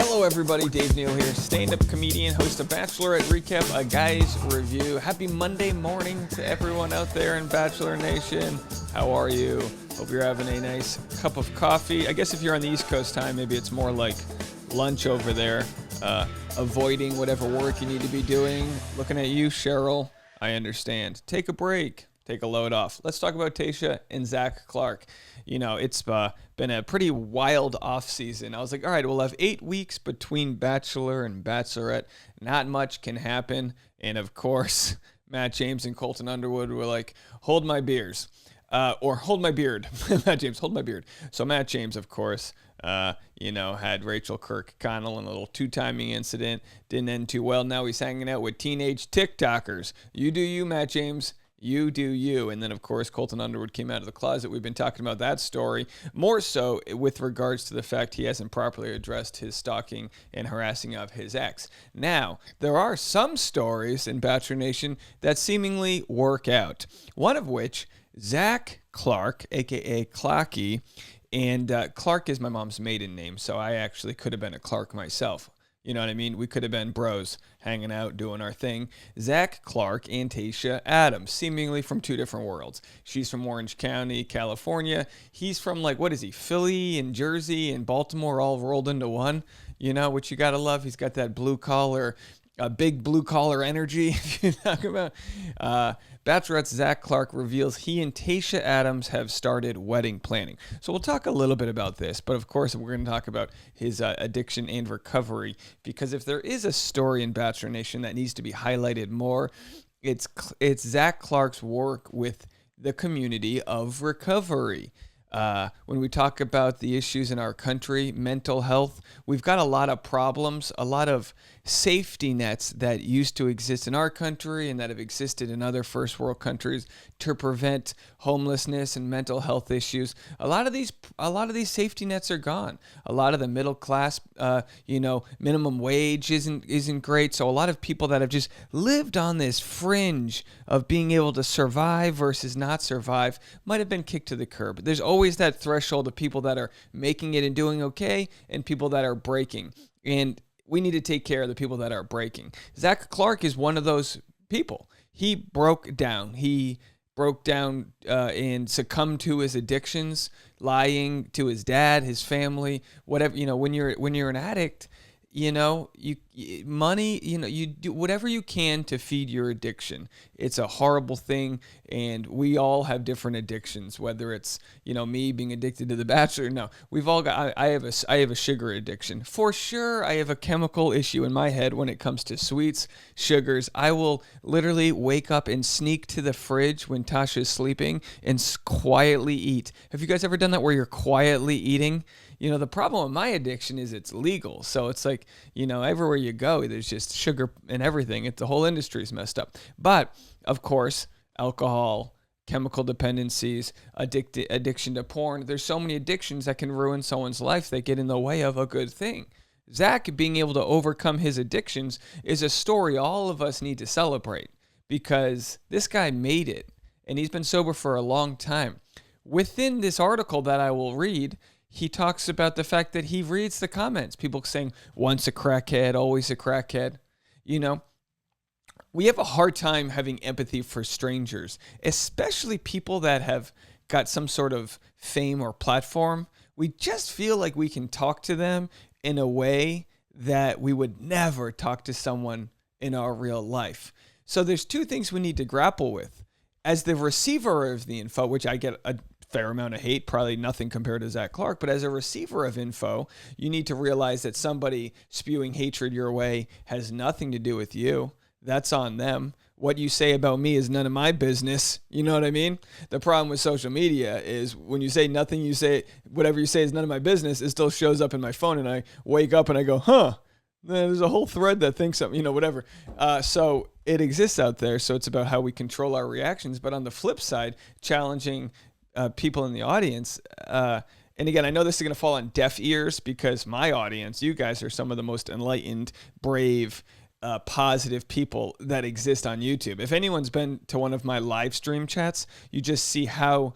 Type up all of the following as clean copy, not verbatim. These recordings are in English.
Hello everybody, Dave Neal here, stand-up comedian, host of Bachelorette Recap, a guy's review. Happy Monday morning to everyone out there in Bachelor Nation. How are you? Hope you're having a nice cup of coffee. I guess if you're on the East Coast time, maybe it's more like lunch over there, avoiding whatever work you need to be doing. Looking at you, Cheryl, I understand. Take a break. Take a load off. Let's talk about Tayshia and Zac Clark. You know, it's been a pretty wild off season. I was like, all right, we'll have 8 weeks between Bachelor and Bachelorette. Not much can happen. And of course, Matt James and Colton Underwood were like, hold my beers. Or hold my beard. Matt James, hold my beard. So Matt James, of course, had Rachel Kirkconnell in a little two-timing incident. Didn't end too well. Now he's hanging out with teenage TikTokers. You do you, Matt James. You do you. And then, of course, Colton Underwood came out of the closet. We've been talking about that story, more so with regards to the fact he hasn't properly addressed his stalking and harassing of his ex. Now, there are some stories in Bachelor Nation that seemingly work out, one of which, Zac Clark, a.k.a. Clarky, and Clark is my mom's maiden name, so I actually could have been a Clark myself. You know what I mean? We could have been bros hanging out, doing our thing. Zac Clark and Tayshia Adams, seemingly from two different worlds. She's from Orange County, California. He's from, Philly and Jersey and Baltimore all rolled into one, which you got to love. He's got that big blue collar energy. If you talk about Bachelorette's Zac Clark reveals he and Tayshia Adams have started wedding planning. So we'll talk a little bit about this, but of course we're going to talk about his addiction and recovery, because if there is a story in Bachelor Nation that needs to be highlighted more, it's Zac Clark's work with the community of recovery. When we talk about the issues in our country, mental health, we've got a lot of problems, a lot of safety nets that used to exist in our country and that have existed in other first world countries to prevent homelessness and mental health issues. A lot of these safety nets are gone. A lot of the middle class, minimum wage isn't great. So a lot of people that have just lived on this fringe of being able to survive versus not survive might have been kicked to the curb. There's always that threshold of people that are making it and doing okay and people that are breaking. And we need to take care of the people that are breaking. Zac Clark is one of those people. He broke down. And succumbed to his addictions, lying to his dad, his family, whatever. When you're an addict, you do whatever you can to feed your addiction. It's a horrible thing, and we all have different addictions, whether it's, me being addicted to The Bachelor. No, we've all got, I have a sugar addiction. For sure, I have a chemical issue in my head when it comes to sweets, sugars. I will literally wake up and sneak to the fridge when Tasha's sleeping and quietly eat. Have you guys ever done that where you're quietly eating? The problem with my addiction is it's legal. So it's like, everywhere you go, there's just sugar and everything. The whole industry's messed up. But, of course, alcohol, chemical dependencies, addiction to porn. There's so many addictions that can ruin someone's life that get in the way of a good thing. Zac being able to overcome his addictions is a story all of us need to celebrate, because this guy made it, and he's been sober for a long time. Within this article that I will read, he talks about the fact that he reads the comments. People saying, once a crackhead, always a crackhead. We have a hard time having empathy for strangers, especially people that have got some sort of fame or platform. We just feel like we can talk to them in a way that we would never talk to someone in our real life. So there's two things we need to grapple with. As the receiver of the info, which I get a fair amount of hate, probably nothing compared to Zac Clark, but as a receiver of info, you need to realize that somebody spewing hatred your way has nothing to do with you. That's on them. What you say about me is none of my business. You know what I mean? The problem with social media is when you say nothing, whatever you say is none of my business, it still shows up in my phone, and I wake up and I go, there's a whole thread that thinks something, whatever. So it exists out there. So it's about how we control our reactions. But on the flip side, challenging people in the audience. And again, I know this is going to fall on deaf ears because my audience, you guys are some of the most enlightened, brave, positive people that exist on YouTube. If anyone's been to one of my live stream chats, you just see how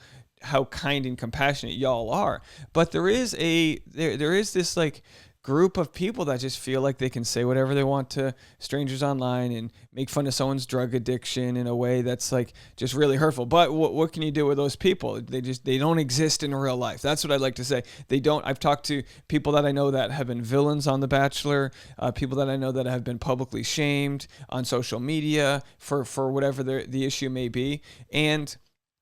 kind and compassionate y'all are. But there is this group of people that just feel like they can say whatever they want to strangers online and make fun of someone's drug addiction in a way that's like just really hurtful. But what can you do with those people? They don't exist in real life. That's what I'd like to say. They don't. I've talked to people that I know that have been villains on The Bachelor, people that I know that have been publicly shamed on social media for whatever the issue may be, and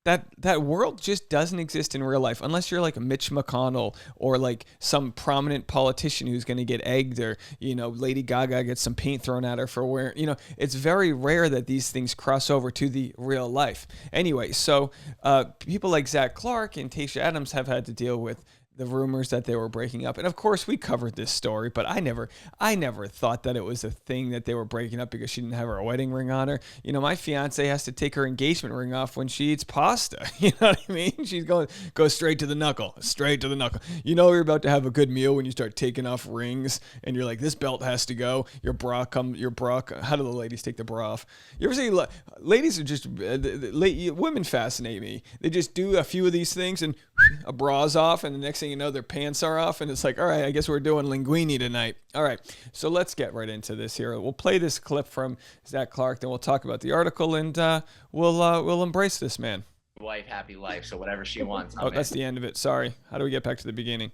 that world just doesn't exist in real life unless you're like a Mitch McConnell or like some prominent politician who's going to get egged, or, you know, Lady Gaga gets some paint thrown at her for wearing, you know, it's very rare that these things cross over to the real life. Anyway, so people like Zac Clark and Tayshia Adams have had to deal with the rumors that they were breaking up. And of course we covered this story, but I never thought that it was a thing that they were breaking up because she didn't have her wedding ring on her. You know, my fiance has to take her engagement ring off when she eats pasta. You know what I mean? She's go straight to the knuckle. You know, you're about to have a good meal when you start taking off rings and you're like, this belt has to go. Your bra, how do the ladies take the bra off? You ever see, ladies are just, women fascinate me. They just do a few of these things and a bra's off, and the next thing you know, their pants are off, and it's like, all right, I guess we're doing linguine tonight. All right, so let's get right into this here. We'll play this clip from Zac Clark, then we'll talk about the article, and we'll embrace this man. Wife, happy life. So whatever she wants. Oh, that's the end of it. Sorry. How do we get back to the beginning?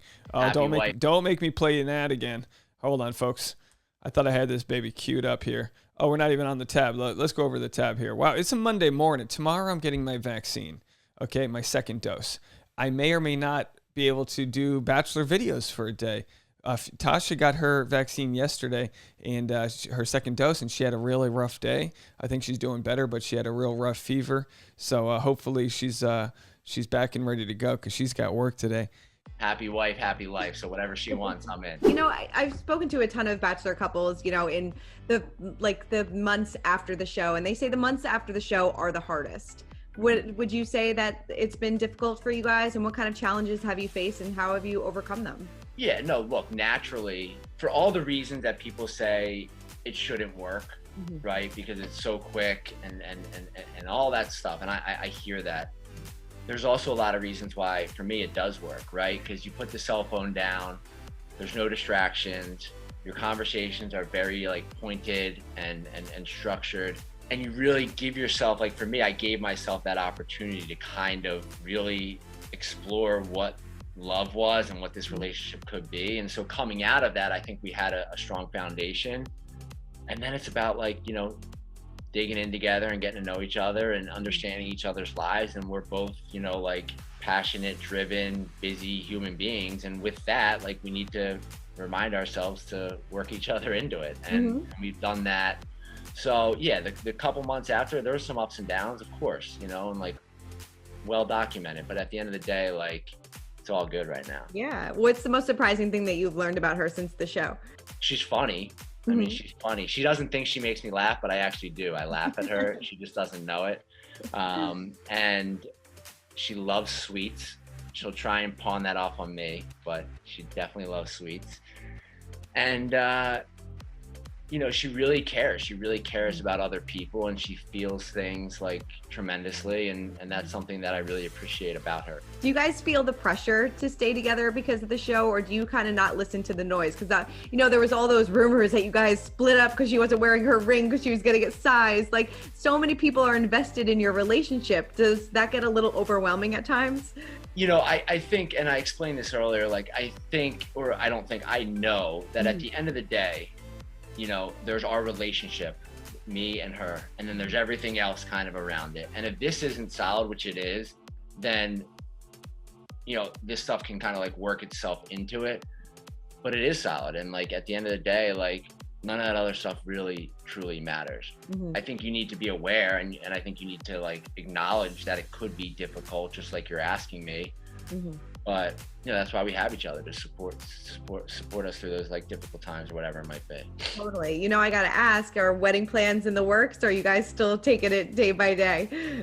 Don't make me play an ad again. Hold on, folks. I thought I had this baby queued up here. Oh, we're not even on the tab. Let's go over the tab here. Wow, it's a Monday morning. Tomorrow I'm getting my vaccine. Okay, my second dose. I may or may not be able to do Bachelor videos for a day. Tasha got her vaccine yesterday and her second dose, and she had a really rough day. I think she's doing better, but she had a real rough fever. So hopefully she's back and ready to go because she's got work today. Happy wife, happy life. So whatever she wants, I'm in. You know, I've spoken to a ton of Bachelor couples, you know, in the months after the show, and they say the months after the show are the hardest. Would you say that it's been difficult for you guys, and what kind of challenges have you faced and how have you overcome them? Yeah, no, look, naturally, for all the reasons that people say it shouldn't work, right? Because it's so quick and all that stuff. And I hear that. There's also a lot of reasons why, for me, it does work, right? Because you put the cell phone down, there's no distractions, your conversations are very like pointed and structured. And you really give yourself, like for me, I gave myself that opportunity to kind of really explore what love was and what this relationship could be. And so coming out of that, I think we had a strong foundation. And then it's about like, you know, digging in together and getting to know each other and understanding each other's lives. And we're both, you know, like passionate, driven, busy human beings. And with that, like we need to remind ourselves to work each other into it. And we've done that. So yeah, the couple months after, there were some ups and downs, of course, you know, and like well documented, but at the end of the day, like it's all good right now. Yeah. What's the most surprising thing that you've learned about her since the show? She's funny. I mean, she's funny. She doesn't think she makes me laugh, but I actually do. I laugh at her. She just doesn't know it. And she loves sweets. She'll try and pawn that off on me, but she definitely loves sweets. And, you know, she really cares. She really cares about other people, and she feels things like tremendously. And that's something that I really appreciate about her. Do you guys feel the pressure to stay together because of the show, or do you kind of not listen to the noise? Because, you know, there was all those rumors that you guys split up because she wasn't wearing her ring because she was going to get sized. Like, so many people are invested in your relationship. Does that get a little overwhelming at times? You know, I think, and I explained this earlier, like I think, or I don't think, I know that at the end of the day, you know, there's our relationship, me and her, and then there's everything else kind of around it. And if this isn't solid, which it is, then, you know, this stuff can kind of like work itself into it, but it is solid. And like, at the end of the day, like none of that other stuff really truly matters. I think you need to be aware, and I think you need to like acknowledge that it could be difficult, just like you're asking me. But you know, that's why we have each other, to support us through those like difficult times or whatever it might be. Totally. You know, I gotta ask, are wedding plans in the works, or are you guys still taking it day by day?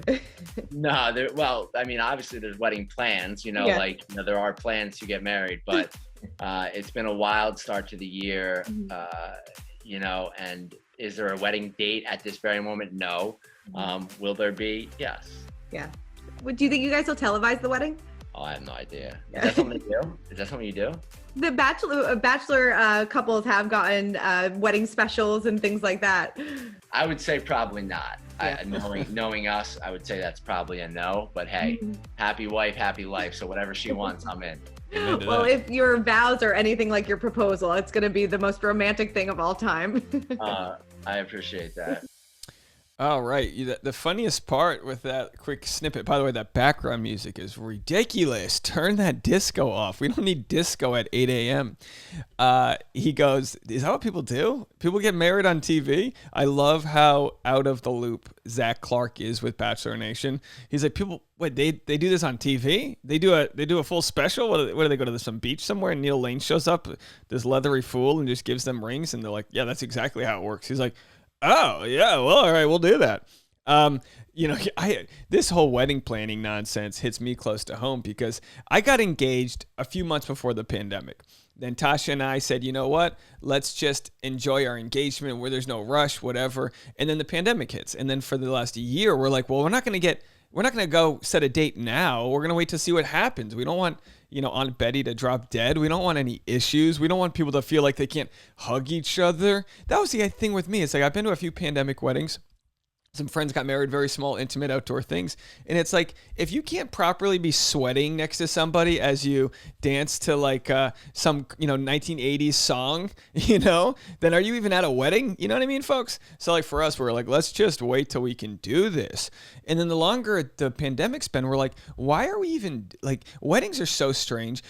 No, well, I mean, obviously there's wedding plans, you know, like, you know, there are plans to get married, but it's been a wild start to the year, you know, and is there a wedding date at this very moment? No. Will there be? Yes. Yeah. Do you think you guys will televise the wedding? Oh, I have no idea. Is that something you do? Is that something you do? the bachelor couples have gotten wedding specials and things like that? I would say probably not. Yeah. Knowing us, I would say that's probably a no. But hey, happy wife, happy life. So whatever she wants, I'm in. Well, if your vows are anything like your proposal, it's going to be the most romantic thing of all time. I appreciate that. All right. The funniest part with that quick snippet, by the way, that background music is ridiculous. Turn that disco off. We don't need disco at 8 a.m. He goes, is that what people do? People get married on TV? I love how out of the loop Zac Clark is with Bachelor Nation. He's like, people, wait, they do this on TV? They do a full special? What do they go to some beach somewhere? And Neil Lane shows up, this leathery fool, and just gives them rings. And they're like, yeah, that's exactly how it works. He's like, oh, yeah, well, all right, we'll do that. This whole wedding planning nonsense hits me close to home because I got engaged a few months before the pandemic. Then Tasha and I said, you know what, let's just enjoy our engagement where there's no rush, whatever. And then the pandemic hits. And then for the last year, we're like, well, we're not going to go set a date now. We're going to wait to see what happens. We don't want, Aunt Betty to drop dead. We don't want any issues. We don't want people to feel like they can't hug each other. That was the thing with me. It's like I've been to a few pandemic weddings. Some friends got married, very small, intimate, outdoor things. And it's like, if you can't properly be sweating next to somebody as you dance to like some, 1980s song, then are you even at a wedding? You know what I mean, folks? So like for us, we're like, let's just wait till we can do this. And then the longer the pandemic's been, we're like, why are we even, like, weddings are so strange.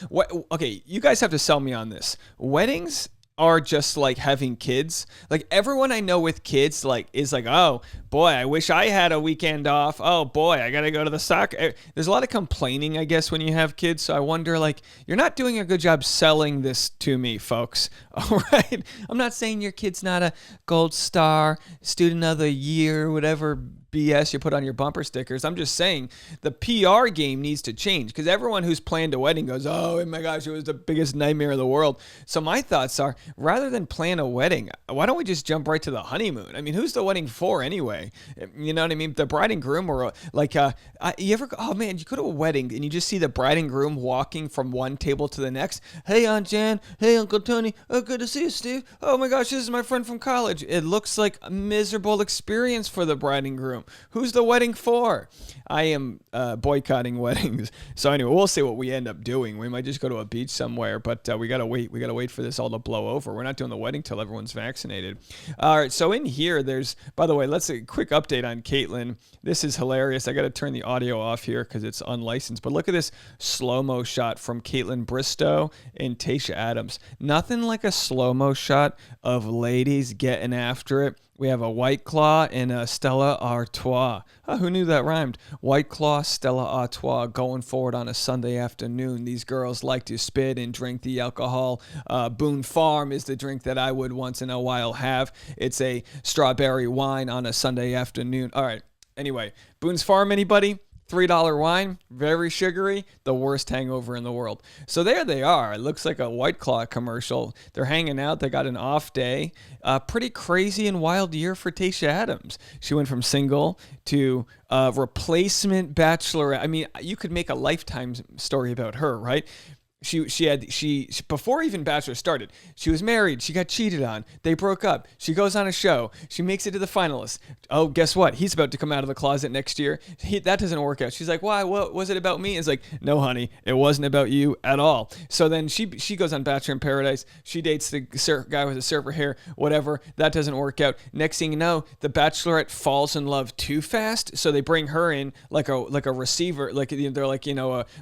Okay, you guys have to sell me on this. Weddings are just like having kids. Like everyone I know with kids is like, oh boy, I wish I had a weekend off. Oh boy, I gotta go to the soccer. There's a lot of complaining, I guess, when you have kids. So I wonder, like, you're not doing a good job selling this to me, folks. All right, I'm not saying your kid's not a gold star, student of the year, whatever BS you put on your bumper stickers. I'm just saying the PR game needs to change because everyone who's planned a wedding goes, oh my gosh, it was the biggest nightmare in the world. So my thoughts are, rather than plan a wedding, why don't we just jump right to the honeymoon? I mean, who's the wedding for anyway? You know what I mean? The bride and groom were like, you ever go to a wedding and you just see the bride and groom walking from one table to the next. Hey, Aunt Jan. Hey, Uncle Tony. Oh, good to see you, Steve. Oh my gosh, this is my friend from college. It looks like a miserable experience for the bride and groom. Who's the wedding for? I am boycotting weddings. So anyway, we'll see what we end up doing. We might just go to a beach somewhere, but we gotta wait. We gotta wait for this all to blow over. We're not doing the wedding till everyone's vaccinated. All right. So in here, by the way, let's a quick update on Kaitlyn. This is hilarious. I gotta turn the audio off here because it's unlicensed. But look at this slow-mo shot from Kaitlyn Bristowe and Tayshia Adams. Nothing like a slow-mo shot of ladies getting after it. We have a White Claw and a Stella Artois. Oh, who knew that rhymed? White Claw, Stella Artois going forward on a Sunday afternoon. These girls like to spit and drink the alcohol. Boone Farm is the drink that I would once in a while have. It's a strawberry wine on a Sunday afternoon. All right. Anyway, Boone's Farm, anybody? $3 wine, very sugary, the worst hangover in the world. So there they are. It looks like a White Claw commercial. They're hanging out. They got an off day. Pretty crazy and wild year for Tayshia Adams. She went from single to replacement bachelorette. I mean, you could make a Lifetime story about her, right? She before even Bachelor started, she was married. She got cheated on. They broke up. She goes on a show. She makes it to the finalists. Oh, guess what? He's about to come out of the closet next year. That doesn't work out. She's like, why? What was it about me? It's like, no, honey, it wasn't about you at all. So then she goes on Bachelor in Paradise. She dates the guy with the surfer hair, whatever. That doesn't work out. Next thing you know, the Bachelorette falls in love too fast. So they bring her in like a receiver. Like they're like,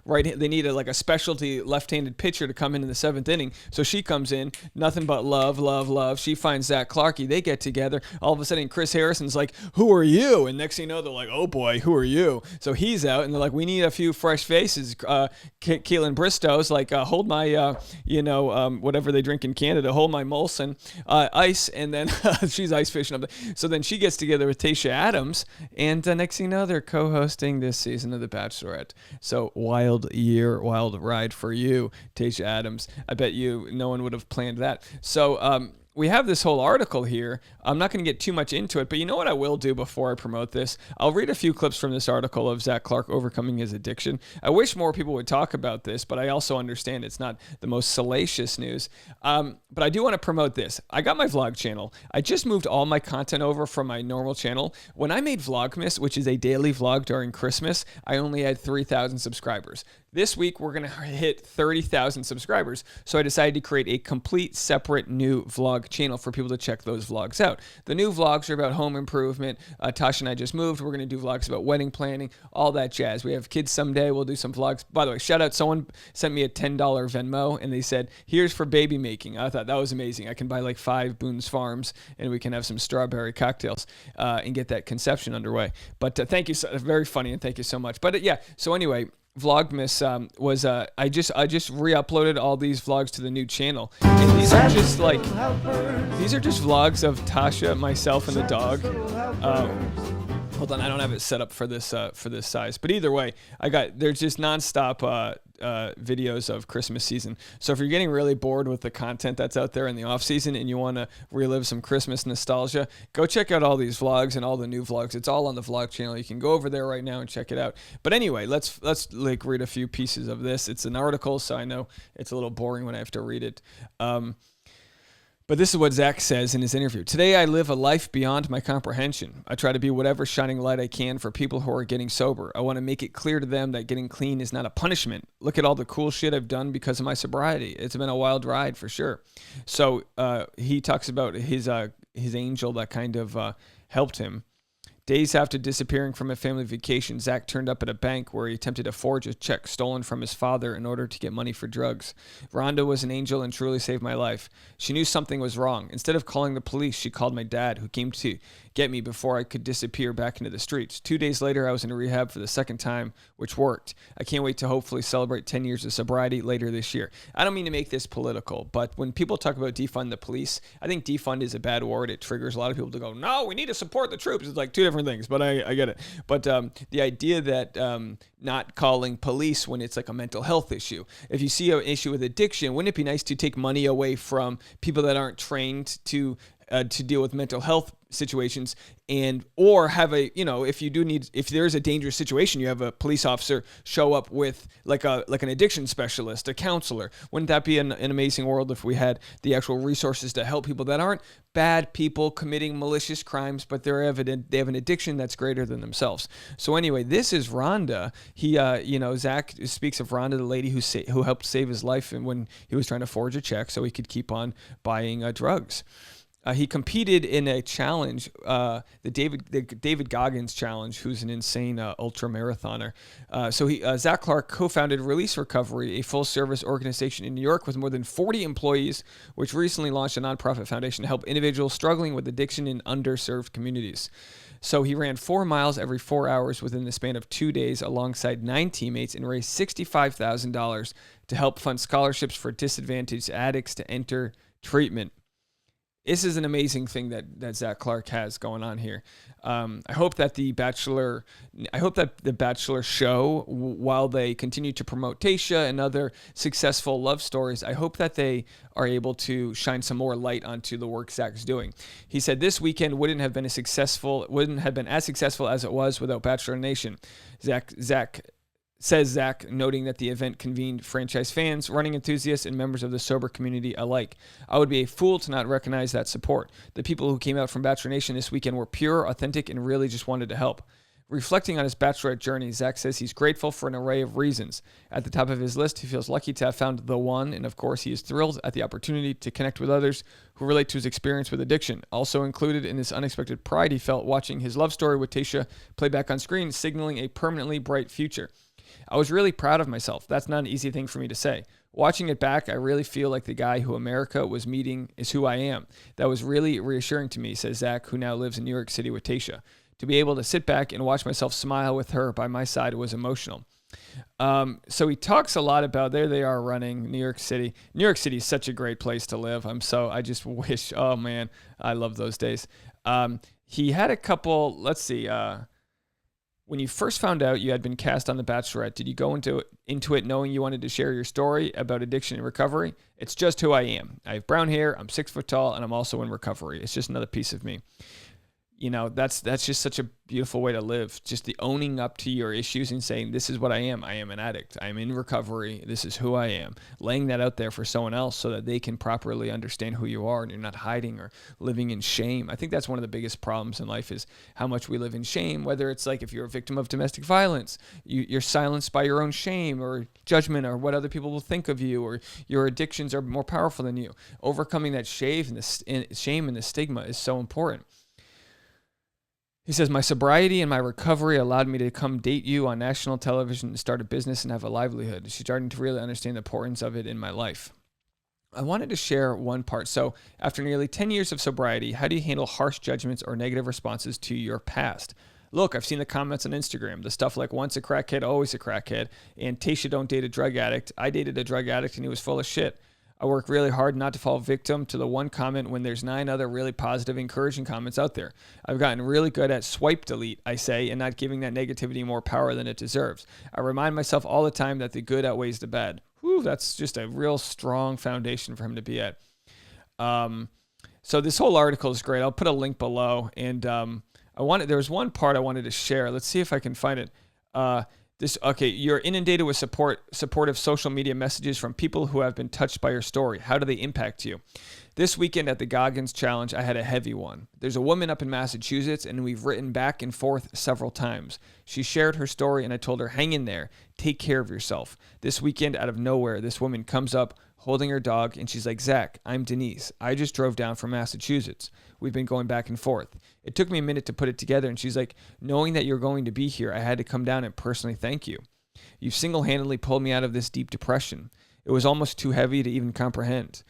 right. They need a specialty left-handed pitcher to come in the seventh inning. So she comes in, nothing but love, love, love. She finds Zac Clarky. They get together. All of a sudden, Chris Harrison's like, who are you? And next thing you know, they're like, oh boy, who are you? So he's out, and they're like, we need a few fresh faces. Kaitlyn Bristowe's like, hold my, whatever they drink in Canada, hold my Molson ice, and then she's ice fishing up there. So then she gets together with Tayshia Adams, and next thing you know, they're co-hosting this season of The Bachelorette. So wild year, wild ride for you, Tayshia Adams. I bet no one would have planned that. So we have this whole article here. I'm not going to get too much into it, but you know what I will do before I promote this? I'll read a few clips from this article of Zac Clark overcoming his addiction. I wish more people would talk about this, but I also understand it's not the most salacious news. But I do want to promote this. I got my vlog channel. I just moved all my content over from my normal channel. When I made Vlogmas, which is a daily vlog during Christmas, I only had 3,000 subscribers. This week, we're going to hit 30,000 subscribers. So I decided to create a complete separate new vlog channel for people to check those vlogs out. The new vlogs are about home improvement. Tasha and I just moved. We're going to do vlogs about wedding planning, all that jazz. We have kids someday. We'll do some vlogs. By the way, shout out. Someone sent me a $10 Venmo and they said, here's for baby making. I thought that was amazing. I can buy like 5 Boone's Farms and we can have some strawberry cocktails and get that conception underway. But thank you. Very funny. And thank you so much. But yeah. So anyway, Vlogmas was I just re-uploaded all these vlogs to the new channel, and these are just vlogs of Tasha, myself, and the dog. Hold on, I don't have it set up for this size, but either way, there's just nonstop videos of Christmas season. So if you're getting really bored with the content that's out there in the off season and you want to relive some Christmas nostalgia, go check out all these vlogs and all the new vlogs. It's all on the vlog channel. You can go over there right now and check it out. But anyway, let's like read a few pieces of this. It's an article, so I know it's a little boring when I have to read it. But this is what Zac says in his interview. Today, I live a life beyond my comprehension. I try to be whatever shining light I can for people who are getting sober. I want to make it clear to them that getting clean is not a punishment. Look at all the cool shit I've done because of my sobriety. It's been a wild ride for sure. So he talks about his angel that kind of helped him. Days after disappearing from a family vacation, Zac turned up at a bank where he attempted to forge a check stolen from his father in order to get money for drugs. Rhonda was an angel and truly saved my life. She knew something was wrong. Instead of calling the police, she called my dad, who came to get me before I could disappear back into the streets. 2 days later, I was in rehab for the second time, which worked. I can't wait to hopefully celebrate 10 years of sobriety later this year. I don't mean to make this political, but when people talk about defund the police, I think defund is a bad word. It triggers a lot of people to go, no, we need to support the troops. It's like two different things, but I get it. But the idea that not calling police when it's like a mental health issue. If you see an issue with addiction, wouldn't it be nice to take money away from people that aren't trained to deal with mental health situations, and or have a, if there's a dangerous situation, you have a police officer show up with like an addiction specialist, a counselor. Wouldn't that be an amazing world if we had the actual resources to help people that aren't bad people committing malicious crimes, but they have an addiction that's greater than themselves. So anyway, this is Rhonda. He Zac speaks of Rhonda, the lady who helped save his life and when he was trying to forge a check so he could keep on buying drugs. He competed in a challenge, the David Goggins challenge, who's an insane ultra marathoner. Zac Clark co-founded Release Recovery, a full-service organization in New York with more than 40 employees, which recently launched a nonprofit foundation to help individuals struggling with addiction in underserved communities. So he ran 4 miles every 4 hours within the span of 2 days alongside 9 teammates and raised $65,000 to help fund scholarships for disadvantaged addicts to enter treatment. This is an amazing thing that Zac Clark has going on here. I hope that the Bachelor show, while they continue to promote Tayshia and other successful love stories, I hope that they are able to shine some more light onto the work Zac's doing. He said this weekend wouldn't have been as successful as it was without Bachelor Nation. Says Zac, noting that the event convened franchise fans, running enthusiasts, and members of the sober community alike. I would be a fool to not recognize that support. The people who came out from Bachelor Nation this weekend were pure, authentic, and really just wanted to help. Reflecting on his Bachelorette journey, Zac says he's grateful for an array of reasons. At the top of his list, he feels lucky to have found the one, and of course, he is thrilled at the opportunity to connect with others who relate to his experience with addiction. Also included in this unexpected pride he felt watching his love story with Tayshia play back on screen, signaling a permanently bright future. I was really proud of myself. That's not an easy thing for me to say. Watching it back, I really feel like the guy who America was meeting is who I am. That was really reassuring to me, says Zac, who now lives in New York City with Tayshia. To be able to sit back and watch myself smile with her by my side was emotional. So he talks a lot about, there they are running New York City. New York City is such a great place to live. I just wish, oh man, I love those days. He had a couple, let's see, When you first found out you had been cast on The Bachelorette, did you go into it knowing you wanted to share your story about addiction and recovery? It's just who I am. I have brown hair, I'm 6 foot tall, and I'm also in recovery. It's just another piece of me. You know, that's just such a beautiful way to live. Just the owning up to your issues and saying, this is what I am. I am an addict. I'm in recovery. This is who I am. Laying that out there for someone else so that they can properly understand who you are and you're not hiding or living in shame. I think that's one of the biggest problems in life is how much we live in shame, whether it's like if you're a victim of domestic violence, you're silenced by your own shame or judgment or what other people will think of you, or your addictions are more powerful than you. Overcoming that shame and the stigma is so important. He says, my sobriety and my recovery allowed me to come date you on national television and start a business and have a livelihood. She's starting to really understand the importance of it in my life. I wanted to share one part. So after nearly 10 years of sobriety, how do you handle harsh judgments or negative responses to your past? Look, I've seen the comments on Instagram, the stuff like once a crackhead, always a crackhead, and Tayshia don't date a drug addict. I dated a drug addict and he was full of shit. I work really hard not to fall victim to the one comment when there's 9 other really positive, encouraging comments out there. I've gotten really good at swipe delete, I say, and not giving that negativity more power than it deserves. I remind myself all the time that the good outweighs the bad. Whew, that's just a real strong foundation for him to be at. So this whole article is great. I'll put a link below, and there was one part I wanted to share. Let's see if I can find it. You're inundated with supportive social media messages from people who have been touched by your story. How do they impact you? This weekend at the Goggins Challenge, I had a heavy one. There's a woman up in Massachusetts, and we've written back and forth several times. She shared her story, and I told her, hang in there. Take care of yourself. This weekend, out of nowhere, this woman comes up holding her dog, and she's like, Zac, I'm Denise. I just drove down from Massachusetts. We've been going back and forth. It took me a minute to put it together, and she's like, knowing that you're going to be here, I had to come down and personally thank you. You've single-handedly pulled me out of this deep depression. It was almost too heavy to even comprehend.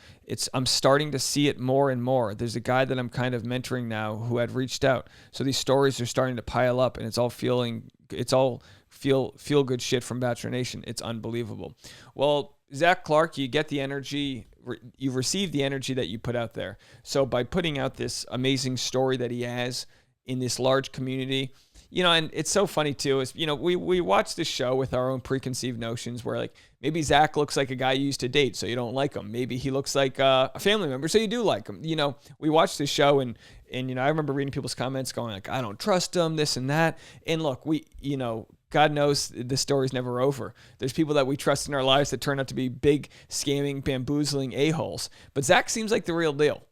I'm starting to see it more and more. There's a guy that I'm kind of mentoring now who had reached out. So these stories are starting to pile up, and it's all feel good shit from Bachelor Nation. It's unbelievable. Well, Zac Clark, you get the energy, you receive the energy that you put out there. So by putting out this amazing story that he has in this large community, you know, and it's so funny too, is, you know, we watch this show with our own preconceived notions where like, maybe Zac looks like a guy you used to date, so you don't like him. Maybe he looks like a family member, so you do like him. You know, we watch this show and you know, I remember reading people's comments going like, I don't trust him, this and that. And look, you know, God knows the story's never over. There's people that we trust in our lives that turn out to be big, scamming, bamboozling a-holes. But Zac seems like the real deal.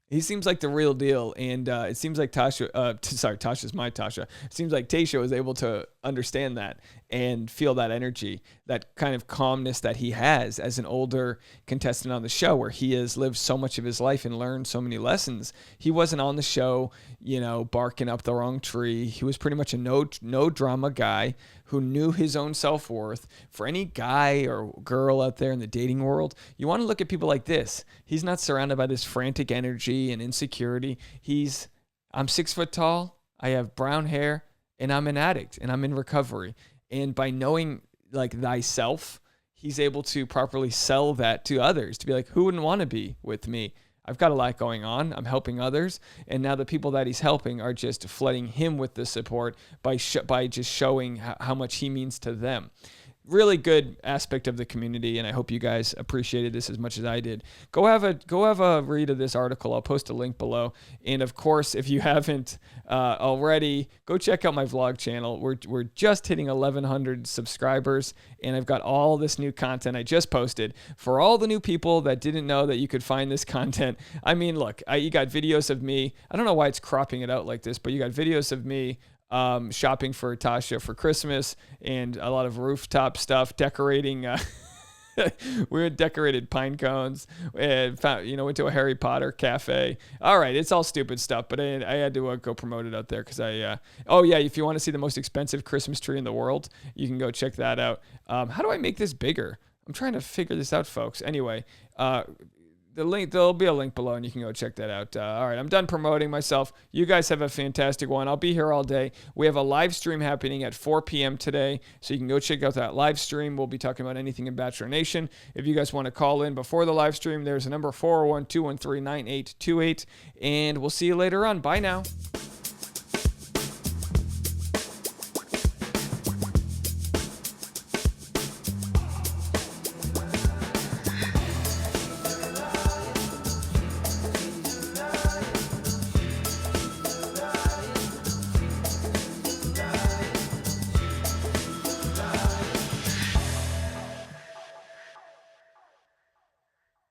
He seems like the real deal, and it seems like Tasha's my Tasha. It seems like Tayshia was able to understand that and feel that energy, that kind of calmness that he has as an older contestant on the show, where he has lived so much of his life and learned so many lessons. He wasn't on the show, you know, barking up the wrong tree. He was pretty much a no drama guy who knew his own self-worth. For any guy or girl out there in the dating world, you want to look at people like this. He's not surrounded by this frantic energy and insecurity. I'm 6 foot tall, I have brown hair, and I'm an addict, and I'm in recovery. And by knowing like thyself, he's able to properly sell that to others, to be like, who wouldn't want to be with me? I've got a lot going on. I'm helping others. And now the people that he's helping are just flooding him with the support by just showing how much he means to them. Really good aspect of the community, and I hope you guys appreciated this as much as I did. Go have a read of this article. I'll post a link below. And of course, if you haven't already, go check out my vlog channel. We're just hitting 1,100 subscribers, and I've got all this new content I just posted. For all the new people that didn't know that you could find this content, I mean, look, you got videos of me. I don't know why it's cropping it out like this, but you got videos of me shopping for Tasha for Christmas, and a lot of rooftop stuff, decorating. We had decorated pine cones, and went to a Harry Potter cafe. All right, it's all stupid stuff, but I had to go promote it out there because if you want to see the most expensive Christmas tree in the world, you can go check that out. How do I make this bigger? I'm trying to figure this out, folks. Anyway, there'll be a link below, and you can go check that out. All right, I'm done promoting myself. You guys have a fantastic one. I'll be here all day. We have a live stream happening at 4 p.m. today, so you can go check out that live stream. We'll be talking about anything in Bachelor Nation. If you guys want to call in before the live stream, there's a number 401-213-9828, and we'll see you later on. Bye now.